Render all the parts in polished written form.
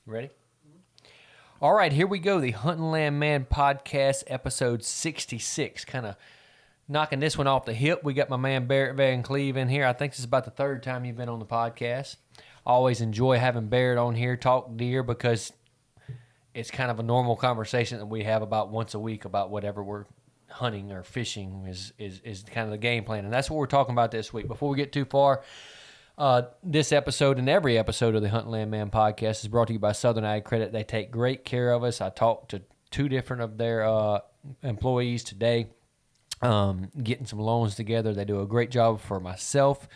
Ready? All right, here we go. The Hunting Land Man podcast, episode 66. Kind of knocking this one off the hip. We got my man Barrett Van Cleve in here. I think this is about the third time you've been on the podcast. I always enjoy having Barrett on here, talk deer, because it's kind of a normal conversation that we have about once a week about whatever we're hunting or fishing is kind of the game plan. And that's what we're talking about this week. Before we get too far, this episode and every episode of the Hunting Land Man podcast is brought to you by Southern Ag Credit. They take great care of us. I talked to two different of their employees today, getting some loans together. They do a great job for myself,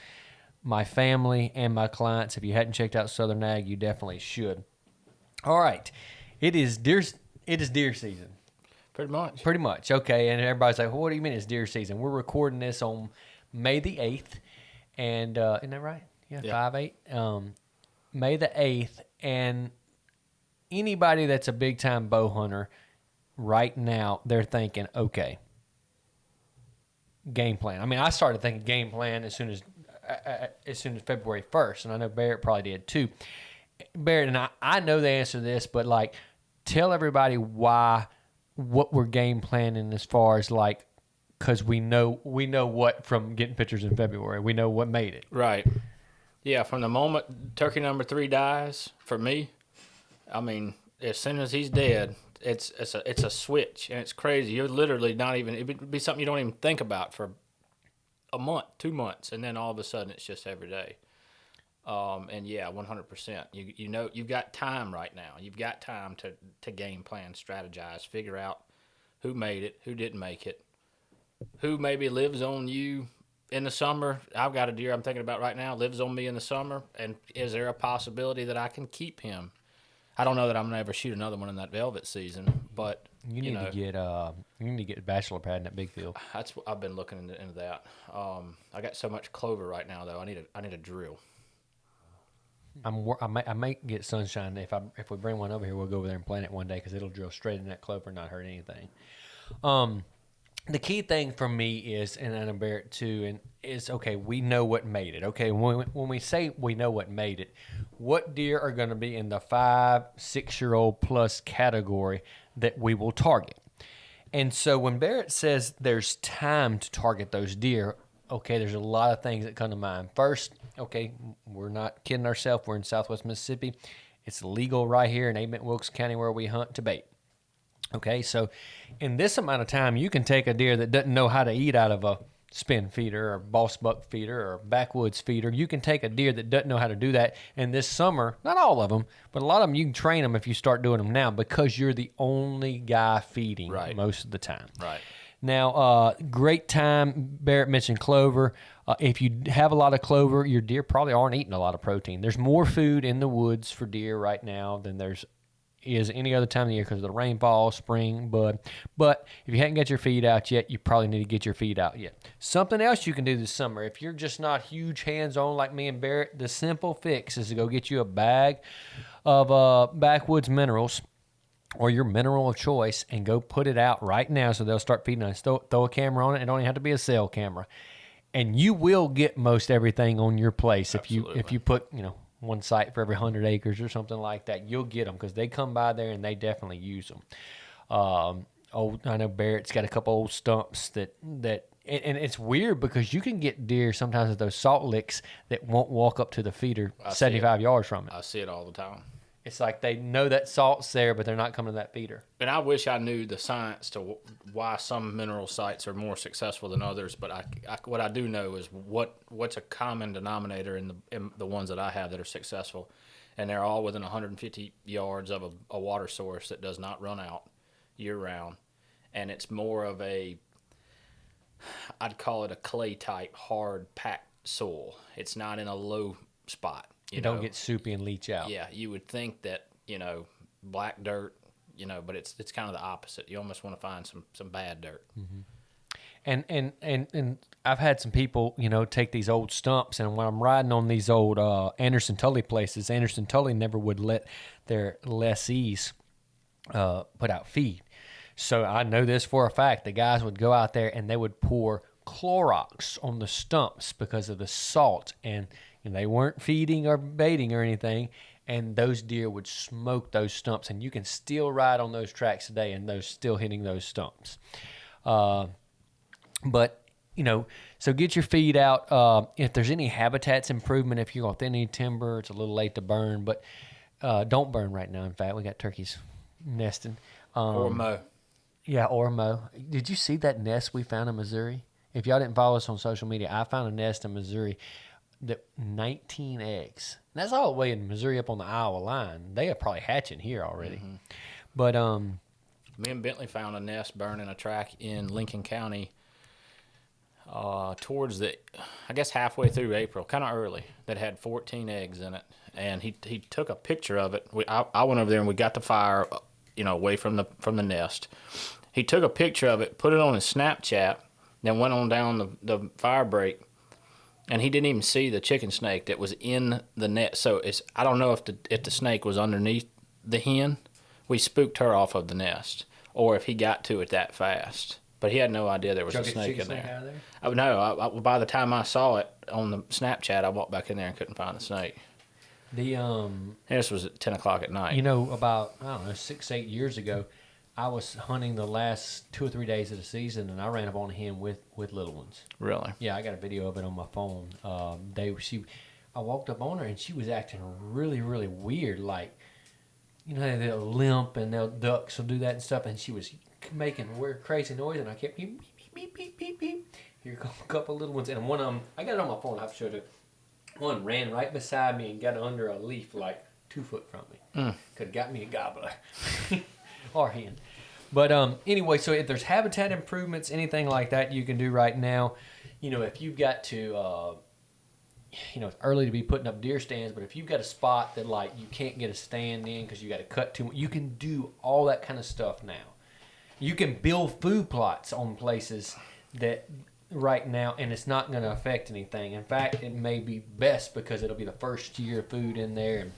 my family, and my clients. If you hadn't checked out Southern Ag, you definitely should. All right. It is deer season. Pretty much. Okay. And everybody's like, well, what do you mean it's deer season? We're recording this on May the 8th. And isn't that right? Yeah. 5/8. May the 8th. And anybody that's a big-time bow hunter right now, they're thinking, okay, game plan. I mean, I started thinking game plan as soon as February 1st, and I know Barrett probably did too. Barrett, and I know the answer to this, but like, tell everybody what we're game planning as far as like, because we know what from getting pictures in February. We know what made it. Right. Yeah, from the moment turkey number 3 dies, for me, I mean, as soon as he's dead, it's a switch, and it's crazy. You're literally not even, it would be something you don't even think about for a month, 2 months, and then all of a sudden it's just every day. And yeah, 100%. You know, you've got time right now. You've got time to game plan, strategize, figure out who made it, who didn't make it, who maybe lives on you in the summer. I've got a deer I'm thinking about right now, lives on me in the summer, and is there a possibility that I can keep him? I don't know that I'm going to ever shoot another one in that velvet season, but you need to get bachelor pad in that big field. That's what I've been looking into that. I got so much clover right now though. I need a drill. I might get sunshine. If we bring one over here, we'll go over there and plant it one day because it'll drill straight in that clover and not hurt anything. The key thing for me is, and I know Barrett too, and is, okay, we know what made it. Okay, when we say we know what made it, what deer are going to be in the 5-6-year-old plus category that we will target? And so when Barrett says there's time to target those deer, okay, there's a lot of things that come to mind. First, okay, we're not kidding ourselves. We're in Southwest Mississippi. It's legal right here in Wilkes County where we hunt to bait. Okay, so in this amount of time, you can take a deer that doesn't know how to eat out of a spin feeder or boss buck feeder or backwoods feeder. You can take a deer that doesn't know how to do that, and this summer, not all of them, but a lot of them, you can train them if you start doing them now because you're the only guy feeding most of the time. Right. Now, great time. Barrett mentioned clover. If you have a lot of clover, your deer probably aren't eating a lot of protein. There's more food in the woods for deer right now than there's is any other time of the year because of the rainfall, spring, bud. But if you hadn't got your feed out yet, you probably need to get your feed out yet. Something else you can do this summer, if you're just not huge hands-on like me and Barrett, the simple fix is to go get you a bag of backwoods minerals or your mineral of choice and go put it out right now so they'll start feeding us. Throw a camera on it. It don't even have to be a cell camera. And you will get most everything on your place. Absolutely. If you put, one site for every 100 acres or something like that, you'll get them because they come by there and they definitely use them. I know Barrett's got a couple old stumps that and it's weird because you can get deer sometimes at those salt licks that won't walk up to the feeder 75 yards from it. I see it all the time. It's like they know that salt's there, but they're not coming to that feeder. And I wish I knew the science to why some mineral sites are more successful than others. But what I do know is what's a common denominator in the ones that I have that are successful, and they're all within 150 yards of a water source that does not run out year round, and it's more of I'd call it a clay type hard packed soil. It's not in a low spot. You don't get soupy and leach out. Yeah, you would think that, black dirt, but it's kind of the opposite. You almost want to find some bad dirt. Mm-hmm. And I've had some people, take these old stumps, and when I'm riding on these old Anderson Tully places, Anderson Tully never would let their lessees put out feed. So I know this for a fact. The guys would go out there and they would pour Clorox on the stumps because of the salt, and they weren't feeding or baiting or anything, and those deer would smoke those stumps, and you can still ride on those tracks today, and those still hitting those stumps. But so get your feed out. If there's any habitats improvement, if you're going to thin any timber, it's a little late to burn, but don't burn right now. In fact, we got turkeys nesting. Or mow. Yeah, or mow. Did you see that nest we found in Missouri? If y'all didn't follow us on social media, I found a nest in Missouri that 19 eggs. And that's all the way in Missouri up on the Iowa line. They are probably hatching here already. Mm-hmm. But me and Bentley found a nest burning a track in Lincoln County towards I guess halfway through April, kind of early, that had 14 eggs in it. And he took a picture of it. I went over there and we got the fire, away from the nest. He took a picture of it, put it on his Snapchat, then went on down the fire break, and he didn't even see the chicken snake that was in the net. So I don't know if the snake was underneath the hen. We spooked her off of the nest, or if he got to it that fast. But he had no idea there was a snake in there. No, by the time I saw it on the Snapchat, I walked back in there and couldn't find the snake. This was at 10 o'clock at night. About 6-8 years ago, I was hunting the last 2 or 3 days of the season, and I ran up on a hen with little ones. Really? Yeah, I got a video of it on my phone. I walked up on her, and she was acting really, really weird. Like, they'll limp and they'll ducks will do that and stuff, and she was making weird, crazy noise, and I kept beep, beep, beep, beep, beep, beep. Here come a couple little ones, and one of them, I got it on my phone. I've showed it. One ran right beside me and got under a leaf like 2 foot from me. Could have got me a gobbler or hen. But anyway, so if there's habitat improvements, anything like that you can do right now, if you've got to, it's early to be putting up deer stands, but if you've got a spot that like you can't get a stand in because you got to cut too much, you can do all that kind of stuff now. You can build food plots on places that right now, and it's not going to affect anything. In fact, it may be best because it'll be the first year of food in there.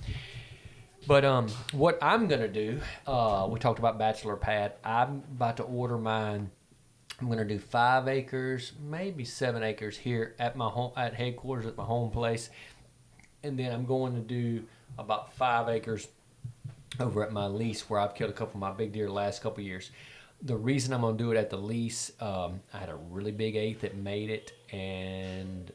But what I'm going to do, we talked about bachelor pad. I'm about to order mine. I'm going to do 5 acres, maybe 7 acres here at my home, at headquarters at my home place. And then I'm going to do about 5 acres over at my lease where I've killed a couple of my big deer the last couple of years. The reason I'm going to do it at the lease, I had a really big 8 that made it, and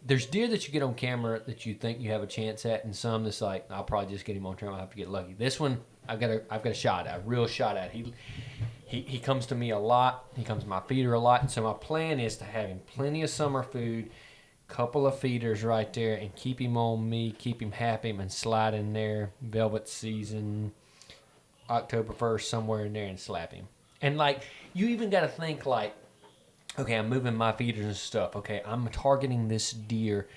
there's deer that you get on camera that you think you have a chance at, and some that's like, I'll probably just get him on camera, I'll have to get lucky. This one, I've got a shot at, a real shot at. He comes to me a lot, he comes to my feeder a lot, and so my plan is to have him plenty of summer food, couple of feeders right there, and keep him on me, keep him happy, and slide in there, velvet season, October 1st, somewhere in there, and slap him. And like, you even got to think like, okay, I'm moving my feeders and stuff. Okay, I'm targeting this deer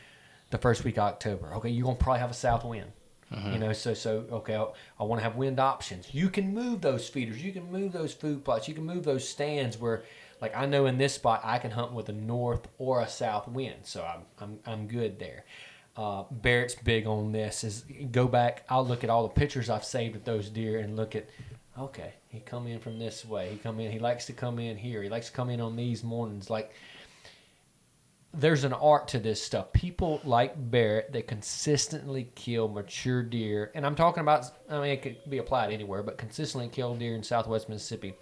the first week of October. Okay, you're going to probably have a south wind. Mm-hmm. So okay, I want to have wind options. You can move those feeders. You can move those food plots. You can move those stands where, like, I know in this spot I can hunt with a north or a south wind. So I'm good there. Barrett's big on this. Is go back. I'll look at all the pictures I've saved of those deer and look at, okay, he come in from this way. He likes to come in here. He likes to come in on these mornings. Like, there's an art to this stuff. People like Barrett that consistently kill mature deer, and I'm talking about, it could be applied anywhere, but consistently kill deer in Southwest Mississippi.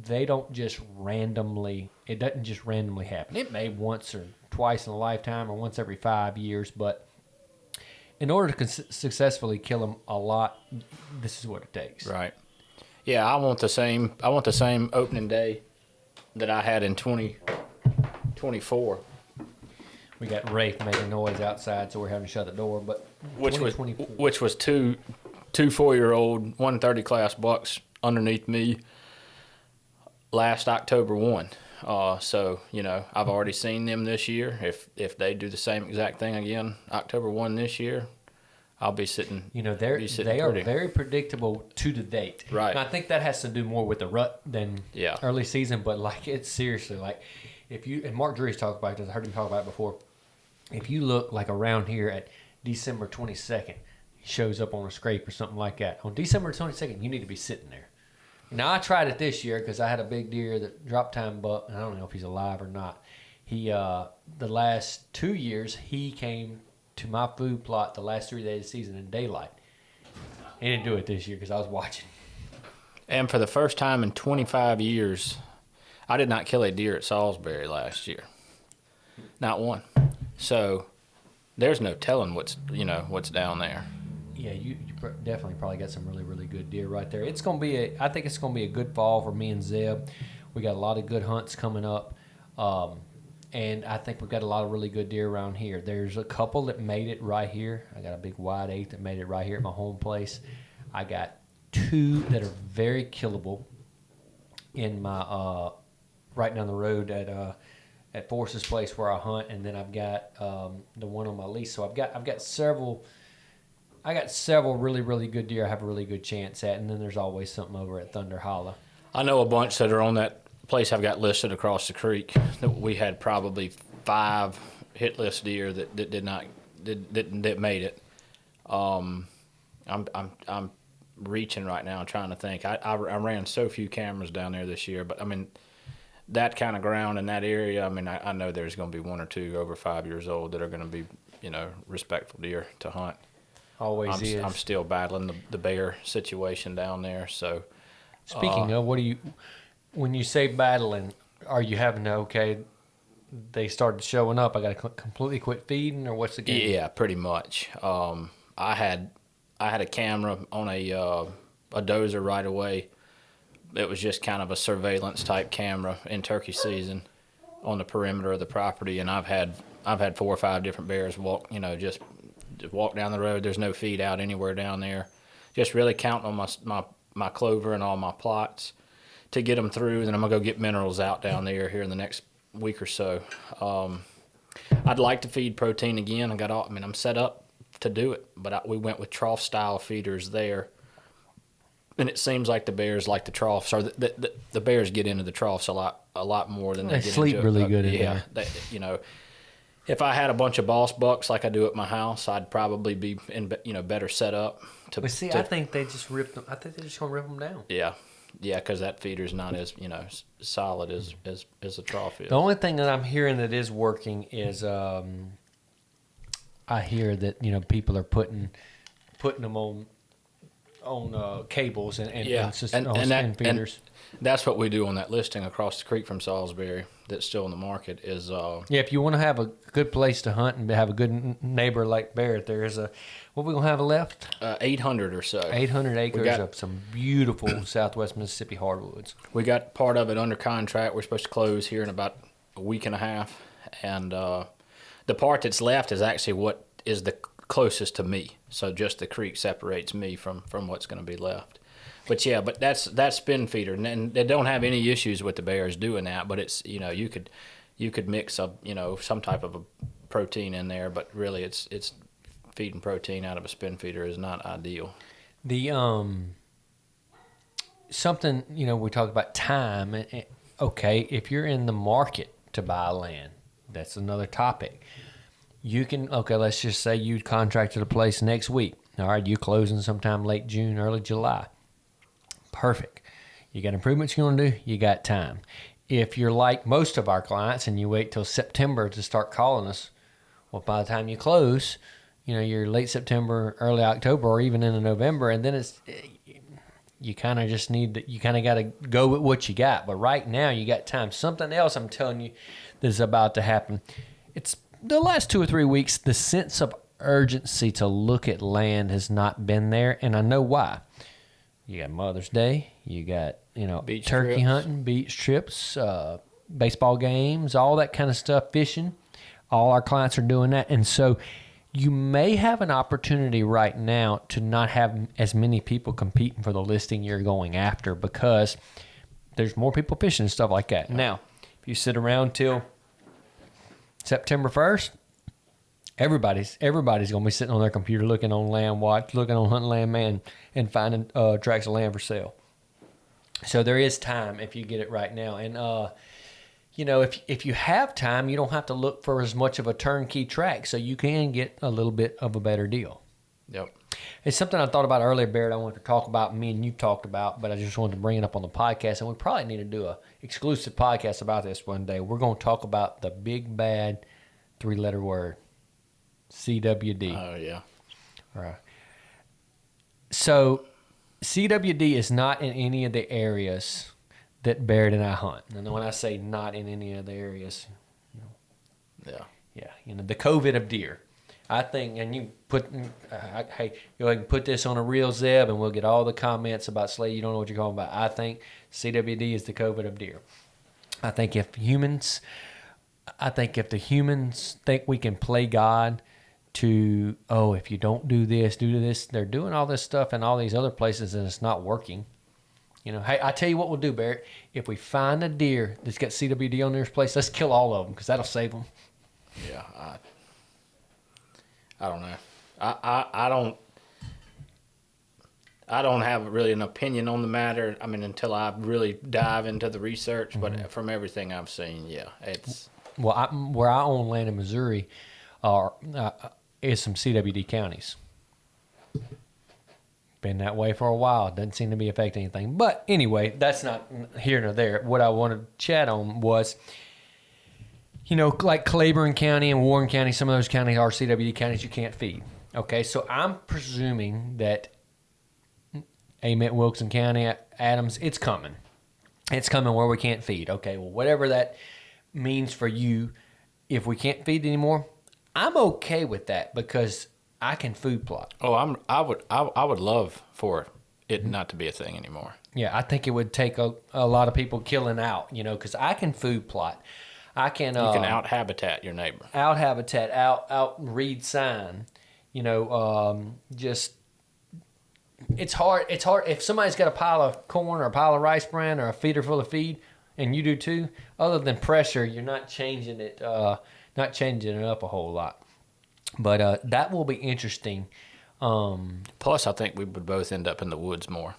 It doesn't just randomly happen. It may once or twice in a lifetime or once every 5 years, but in order to successfully kill them a lot, this is what it takes. Right. Yeah, I want the same opening day that I had in 2024. We got Rafe making noise outside, so we're having to shut the door. But which was two 4-year-old 130 class bucks underneath me last October 1. So I've already seen them this year. If they do the same exact thing again October 1 this year, I'll be sitting. They are very predictable to the date. Right. And I think that has to do more with the rut than early season. But like, it's seriously like, if you, and Mark Drury's talked about this, I heard him talk about it before. If you look like around here at December 22nd, he shows up on a scrape or something like that. On December 22nd, you need to be sitting there. Now, I tried it this year because I had a big deer that drop time buck, and I don't know if he's alive or not. He, the last 2 years, he came to my food plot the last 3 days of the season in daylight. He didn't do it this year because I was watching. And for the first time in 25 years, I did not kill a deer at Salisbury last year. Not one. So there's no telling what's down there. Yeah, you definitely probably got some really, really good deer right there. It's gonna be I think it's gonna be a good fall for me and Zeb. We got a lot of good hunts coming up, and I think we've got a lot of really good deer around here. There's a couple that made it right here. I got a big wide 8 that made it right here at my home place. I got 2 that are very killable in my right down the road at Force's place where I hunt, and then I've got the one on my lease. So I've got several. I got several really, really good deer I have a really good chance at, and then there's always something over at Thunder Hollow. I know a bunch that are on that place I've got listed across the creek. We had probably 5 hit list deer that made it. I'm reaching right now, trying to think. I ran so few cameras down there this year, but I mean, that kind of ground in that area. I mean, I know there's going to be 1 or 2 over 5 years old that are going to be, respectful deer to hunt. Always is. I'm still battling the bear situation down there. So, speaking of, when you say battling, are you having to, they started showing up, I got to completely quit feeding, or what's the game? Yeah, pretty much. I had a camera on a dozer right away. It was just kind of a surveillance type camera in turkey season on the perimeter of the property, and I've had 4 or 5 different bears walk, just walk down the road. There's no feed out anywhere down there. Just really counting on my clover and all my plots to get them through. Then I'm gonna go get minerals out down there here in the next week or so. I'd like to feed protein again. I'm set up to do it, but we went with trough style feeders there, and it seems like the bears like the troughs, or the bears get into the troughs a lot more than they get sleep into really good in there. If I had a bunch of boss bucks like I do at my house, I'd probably be in better set up. I think they just rip them. I think they're just gonna rip them down. Yeah, because that feeder's not as solid as a trough is. The only thing that I'm hearing that is working is I hear that people are putting them on cables and feeders. And that's what we do on that listing across the creek from Salisbury that's still in the market is if you want to have a good place to hunt and have a good neighbor like Barrett, there is what we gonna have left 800 or so 800 acres of some beautiful Southwest Mississippi hardwoods. We got part of it under contract. We're supposed to close here in about a week and a half, and the part that's left is actually what is the closest to me, so just the creek separates me from what's going to be left. But that's spin feeder, and they don't have any issues with the bears doing that. But it's you could mix some type of a protein in there, but really it's feeding protein out of a spin feeder is not ideal. The something we talked about time. Okay, if you're in the market to buy land, that's another topic. You can let's just say you contracted a place next week. All right, you closing sometime late June, early July. Perfect. You got improvements you want to do, you got time. If you're like most of our clients and you wait till September to start calling us, well, by the time you close, you're late September, early October, or even into November, and then you kind of just you kind of got to go with what you got. But right now, you got time. Something else I'm telling you that's about to happen. It's the last 2 or 3 weeks, the sense of urgency to look at land has not been there, and I know why. You got Mother's Day, you got beach turkey trips. hunting, beach trips, baseball games, all that kind of stuff, fishing. All our clients are doing that, and so you may have an opportunity right now to not have as many people competing for the listing you're going after because there's more people fishing and stuff like that. Now, if you sit around till September 1st, everybody's going to be sitting on their computer looking on Land Watch, looking on Hunt Land Man, and finding tracts of land for sale. So there is time if you get it right now. And, if you have time, you don't have to look for as much of a turnkey tract, so you can get a little bit of a better deal. Yep. It's something I thought about earlier, Barrett, I wanted to talk about, me and you talked about, but I just wanted to bring it up on the podcast, and we probably need to do a exclusive podcast about this one day. We're going to talk about the big, bad 3-letter word. CWD. Oh yeah. Right. So CWD is not in any of the areas that Barrett and I hunt. And when I say not in any of the areas, Yeah. yeah, the COVID of deer. I think, and you put, hey, you can put this on a real Zeb, and we'll get all the comments about Slade. You don't know what you're talking about. I think CWD is the COVID of deer. I think if the humans think we can play God to, if you don't do this, they're doing all this stuff in all these other places and it's not working. Hey, I tell you what we'll do, Barrett. If we find a deer that's got CWD on their place, let's kill all of them because that'll save them. Yeah, I don't know. I don't have really an opinion on the matter. I mean, until I really dive into the research. Mm-hmm. But from everything I've seen, yeah, it's. Well, where I own land in Missouri, is some CWD counties. Been that way for a while. Doesn't seem to be affecting anything. But anyway, that's not here nor there. What I wanted to chat on was, like Claiborne County and Warren County, some of those counties are CWD counties you can't feed. Okay, so I'm presuming that Amite, Wilson County, Adams, it's coming. It's coming where we can't feed. Okay, well, whatever that means for you, if we can't feed anymore, I'm okay with that because I can food plot. Oh, I would love for it not to be a thing anymore. Yeah, I think it would take a lot of people killing out, because I can food plot. I can. You can out habitat your neighbor. Out habitat, out read sign. Just it's hard. It's hard if somebody's got a pile of corn or a pile of rice bran or a feeder full of feed, and you do too. Other than pressure, you're not changing it. Not changing it up a whole lot. But that will be interesting. Plus, I think we would both end up in the woods more.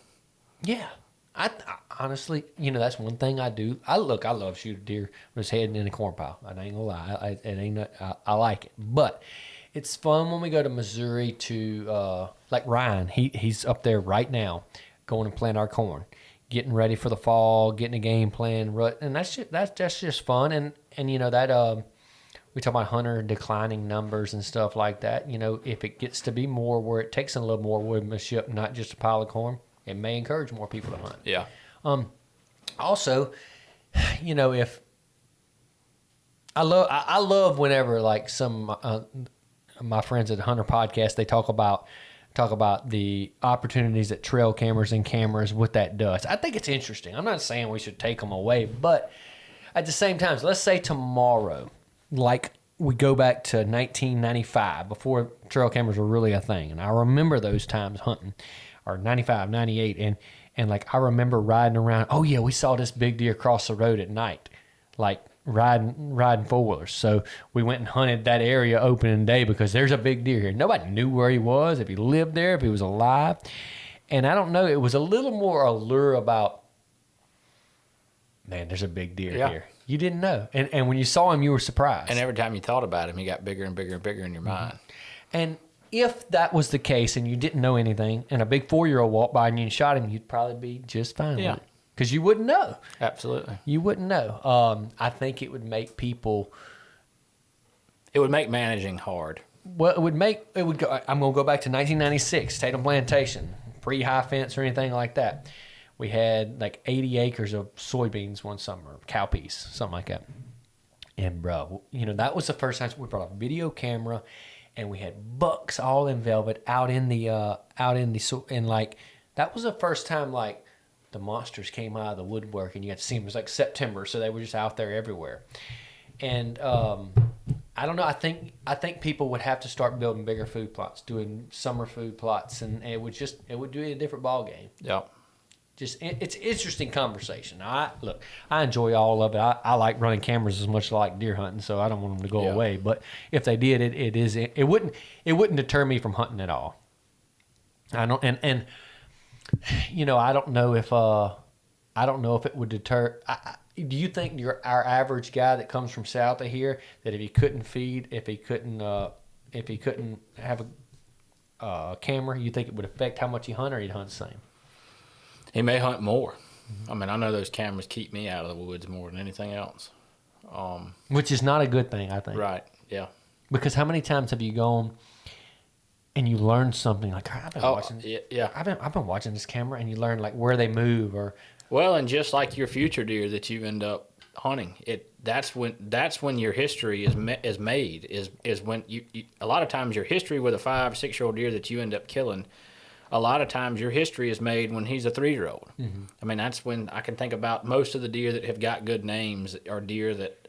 Yeah. I honestly, that's one thing I do. I love shooting deer with his head in a corn pile. I ain't gonna lie. I like it. But it's fun when we go to Missouri to, like Ryan, he's up there right now going and plant our corn, getting ready for the fall, getting a game plan. And that's just fun. And that, we talk about hunter declining numbers and stuff like that. If it gets to be more where it takes a little more woodmanship, not just a pile of corn, it may encourage more people to hunt. Yeah. Also, if I love whenever like some my friends at the Hunter Podcast, they talk about the opportunities that trail cameras and cameras, what that does. I think it's interesting. I'm not saying we should take them away, but at the same time, let's say tomorrow, like we go back to 1995 before trail cameras were really a thing, and I remember those times hunting. Or 95, 98, and like I remember riding around. Oh yeah, we saw this big deer cross the road at night, like riding four-wheelers. So we went and hunted that area opening day because there's a big deer here. Nobody knew where he was, if he lived there, if he was alive. And I don't know, it was a little more allure about, man, there's a big deer here. You didn't know. And when you saw him, you were surprised. And every time you thought about him, he got bigger and bigger and bigger in your mind. And if that was the case and you didn't know anything and a big 4-year-old walked by and you shot him, you'd probably be just fine with it. Because you wouldn't know. Absolutely. You wouldn't know. I think it would make people... It would make managing hard. Well, I'm going to go back to 1996, Tatum Plantation, pre-high fence or anything like that. We had like 80 acres of soybeans one summer, cowpeas, something like that. And bro, that was the first time we brought a video camera. And we had bucks all in velvet out in the like that was the first time like the monsters came out of the woodwork and you got to see them. It was like September, so they were just out there everywhere. And I don't know. I think people would have to start building bigger food plots, doing summer food plots, and it would do a different ball game. Yeah. It's interesting conversation. I enjoy all of it. I like running cameras as much as I like deer hunting, so I don't want them to go away. But if they did, it wouldn't deter me from hunting at all. I don't and I don't know if it would deter. Do you think our average guy that comes from south of here that if he couldn't feed, if he couldn't have a camera, you think it would affect how much he hunt, or he'd hunt the same? He may hunt more. I mean, I know those cameras keep me out of the woods more than anything else. Which is not a good thing, I think. Right, yeah. Because how many times have you gone and you learn something like, I've been watching, yeah. I've been watching this camera, and you learn like where they move or. Well, and just like your future deer that you end up hunting, that's when your history is made is when you a lot of times your history with a 5 or 6 year old deer that you end up killing, a lot of times your history is made when he's a 3-year-old. Mm-hmm. I mean, that's when I can think about most of the deer that have got good names are deer that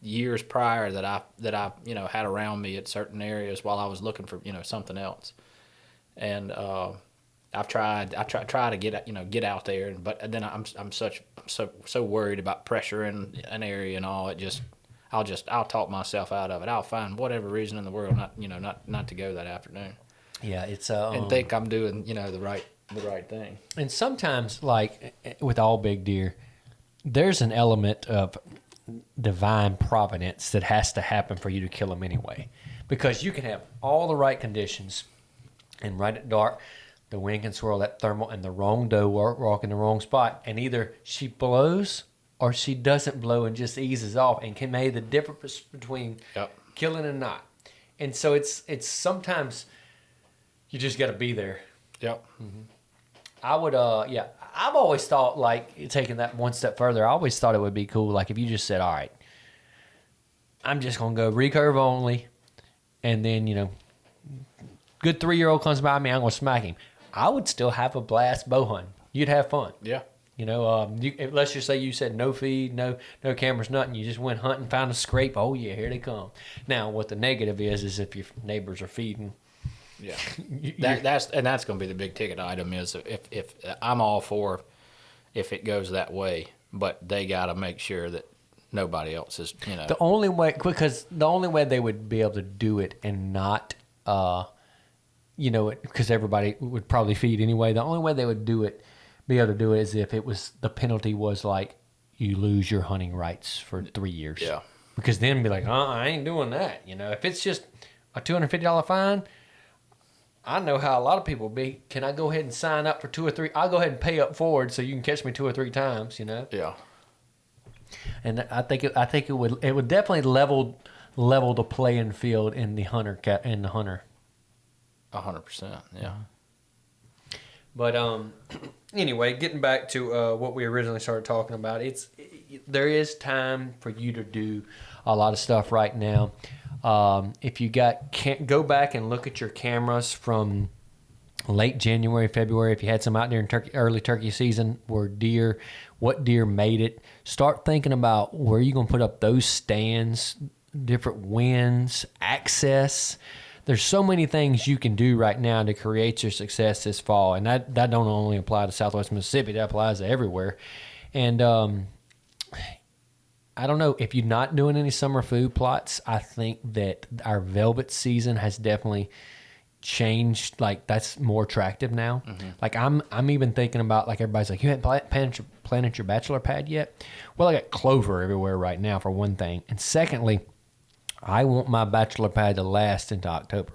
years prior that I had around me at certain areas while I was looking for something else, and I've tried to get out there, but then I'm so worried about pressure in an area and all. I'll talk myself out of it. I'll find whatever reason in the world not to go that afternoon. Yeah, it's and think I'm doing the right thing. And sometimes, like with all big deer, there's an element of divine providence that has to happen for you to kill them anyway, because you can have all the right conditions, and right at dark, the wind can swirl that thermal, and the wrong doe walk in the wrong spot, and either she blows or she doesn't blow and just eases off, and can make the difference between killing and not. And so it's sometimes you just got to be there. Yep. Mm-hmm. I would, I've always thought, like, taking that one step further, I always thought it would be cool, like, if you just said, all right, I'm just going to go recurve only, and then, good 3-year-old comes by me, I'm going to smack him. I would still have a blast bow hunting. You'd have fun. Yeah. Let's just say you said no feed, no cameras, nothing. You just went hunting, found a scrape. Oh, yeah, here they come. Now, what the negative is if your neighbors are feeding. Yeah, that's going to be the big ticket item. Is if I'm all for if it goes that way, but they got to make sure that nobody else is. The only way, because the only way they would be able to do it and not, because everybody would probably feed anyway. The only way they would be able to do it is if the penalty was like you lose your hunting rights for 3 years. Yeah, because then be like, I ain't doing that. If it's just a $250 fine. I know how a lot of people be. Can I go ahead and sign up for 2 or 3? I'll go ahead and pay up forward so you can catch me 2 or 3 times. Yeah. And I think it would definitely level the playing field in the hunter. 100%. Yeah. But anyway, getting back to what we originally started talking about, there is time for you to do a lot of stuff right now. If you can't go back and look at your cameras from late January, February, if you had some out there in early turkey season what deer made it, start thinking about where you're going to put up those stands, different winds, access. There's so many things you can do right now to create your success this fall. And that don't only apply to Southwest Mississippi, that applies to everywhere. And, I don't know if you're not doing any summer food plots. I think that our velvet season has definitely changed. Like that's more attractive now. Mm-hmm. Like I'm even thinking about, like, everybody's like, you haven't planted your bachelor pad yet? Well, I got clover everywhere right now for one thing, and secondly, I want my bachelor pad to last into October.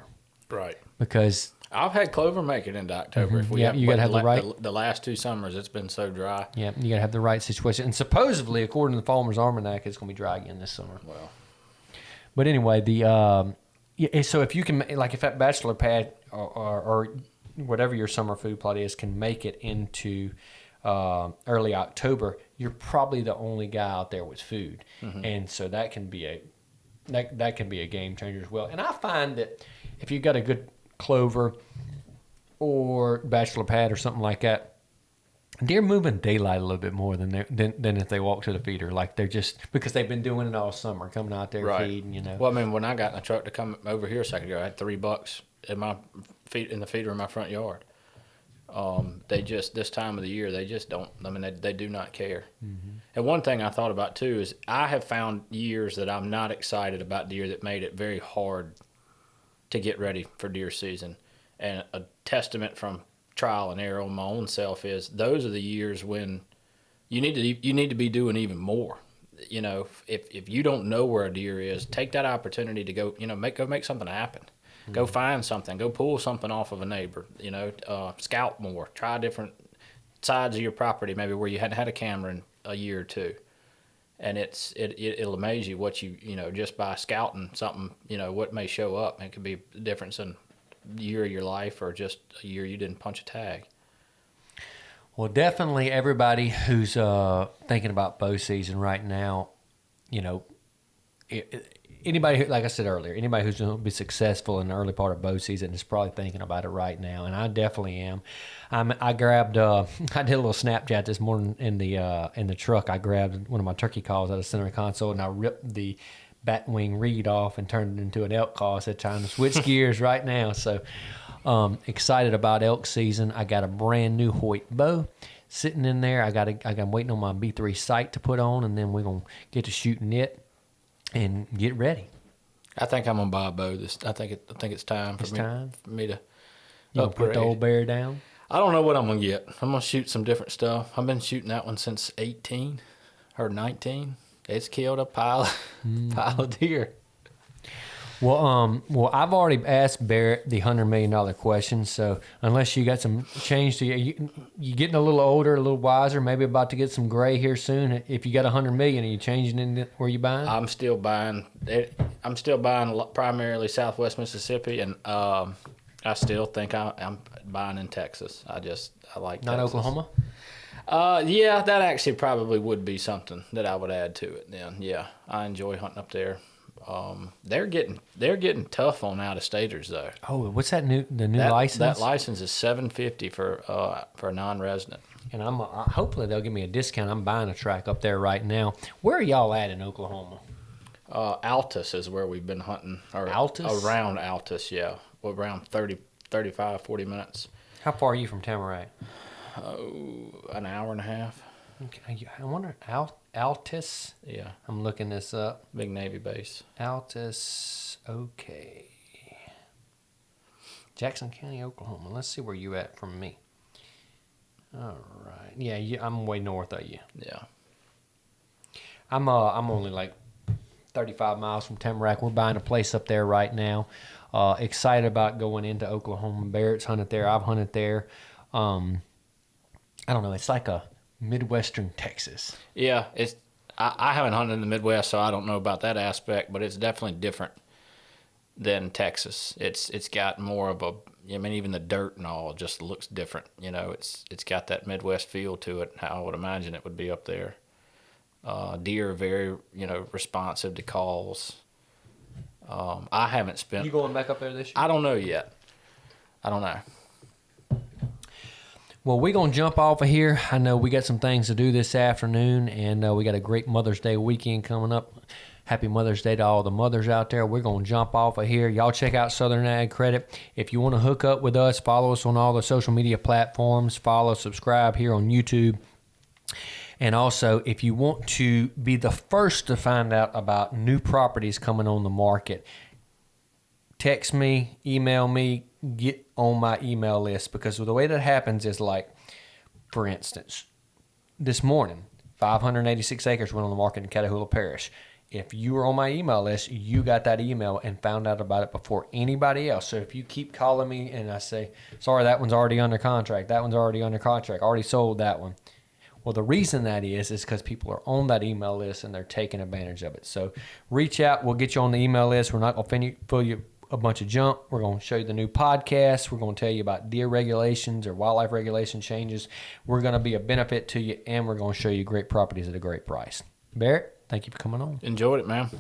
Right. Because I've had clover make it into October. Mm-hmm. You got to have the right. The last 2 summers, it's been so dry. Yeah, you got to have the right situation. And supposedly, according to the Farmer's Almanac, it's going to be dry again this summer. Well, but anyway, so if you can, like, if that bachelor pad or whatever your summer food plot is can make it into early October, you're probably the only guy out there with food, and so that can be a game changer as well. And I find that if you've got a good clover or bachelor pad or something like that, deer move in daylight a little bit more than if they walk to the feeder. Like they're just, because they've been doing it all summer, coming out there feeding. Well, I mean, when I got in the truck to come over here a second ago, I had 3 bucks in the feeder in my front yard. They just, this time of the year, they just don't. I mean, they do not care. Mm-hmm. And one thing I thought about too is I have found years that I'm not excited about deer that made it very hard to get ready for deer season. And a testament from trial and error on my own self is those are the years when you need to be doing even more. If you don't know where a deer is, take that opportunity to go, make something happen. Mm-hmm. Go find something, go pull something off of a neighbor, scout more, try different sides of your property, maybe where you hadn't had a camera in a year or 2. and it'll amaze you what just by scouting something, what may show up. It could be the difference in a year of your life or just a year you didn't punch a tag. Well, definitely everybody who's thinking about bow season right now, anybody who, like I said earlier, anybody who's going to be successful in the early part of bow season is probably thinking about it right now, and I definitely am. I grabbed, I did a little Snapchat this morning in the truck. I grabbed one of my turkey calls out of the center console, and I ripped the bat wing reed off and turned it into an elk call. I said, time to switch gears right now. So excited about elk season. I got a brand new Hoyt bow sitting in there. I'm waiting on my B3 sight to put on, and then we're gonna get to shooting it and get ready. I think I'm gonna buy a bow. I think it's time for me to. You gonna put the old bear down? I don't know what I'm gonna get. I'm gonna shoot some different stuff. I've been shooting that one since 18 or 19. It's killed a pile of deer. Well, I've already asked Barrett the $100 million question. So unless you got some change to you getting a little older, a little wiser, maybe about to get some gray here soon. If you got $100 million, are you changing in where you buying? I'm still buying. I'm still buying primarily Southwest Mississippi, and I still think I'm buying in Texas. I like not Texas. Oklahoma. Yeah, that actually probably would be something that I would add to it. Then, yeah, I enjoy hunting up there. They're getting tough on out of staters though. Oh, what's the new license? That license is $750 for a non-resident. And I'm hopefully they'll give me a discount. I'm buying a track up there right now. Where are y'all at in Oklahoma? Altus is where we've been hunting. Or Altus? Around Altus, yeah. Around 30, 35, 40 minutes. How far are you from Tamarack? Oh, an hour and a half. Okay, I wonder, Altus? Yeah. I'm looking this up. Big Navy base. Altus, okay. Jackson County, Oklahoma. Let's see where you at from me. All right. Yeah, I'm way north of you. Yeah. I'm only like 35 miles from Tamarack. We're buying a place up there right now. Excited about going into Oklahoma. Barrett's hunted there. I've hunted there. I don't know. It's like a Midwestern Texas. Yeah, I haven't hunted in the Midwest, so I don't know about that aspect, but it's definitely different than Texas. It's got more of even the dirt and all just looks different. It's got that Midwest feel to it. How I would imagine it would be up there. Deer are very responsive to calls. I haven't spent. You going back up there this year? I don't know yet. I don't know. Well, we're going to jump off of here. I know we got some things to do this afternoon, and we got a great Mother's Day weekend coming up. Happy Mother's Day to all the mothers out there. We're going to jump off of here. Y'all check out Southern Ag Credit. If you want to hook up with us, follow us on all the social media platforms. Follow, subscribe here on YouTube. And also, if you want to be the first to find out about new properties coming on the market, text me, email me, get on my email list, because the way that happens is, like, for instance, this morning, 586 acres went on the market in Catahoula Parish. If you were on my email list, you got that email and found out about it before anybody else. So if you keep calling me and I say, sorry, that one's already under contract, that one's already under contract, already sold that one. Well, the reason that is because people are on that email list and they're taking advantage of it. So reach out. We'll get you on the email list. We're not going to fill you a bunch of junk. We're going to show you the new podcast. We're going to tell you about deer regulations or wildlife regulation changes. We're going to be a benefit to you, and we're going to show you great properties at a great price. Barrett, thank you for coming on. Enjoyed it, man.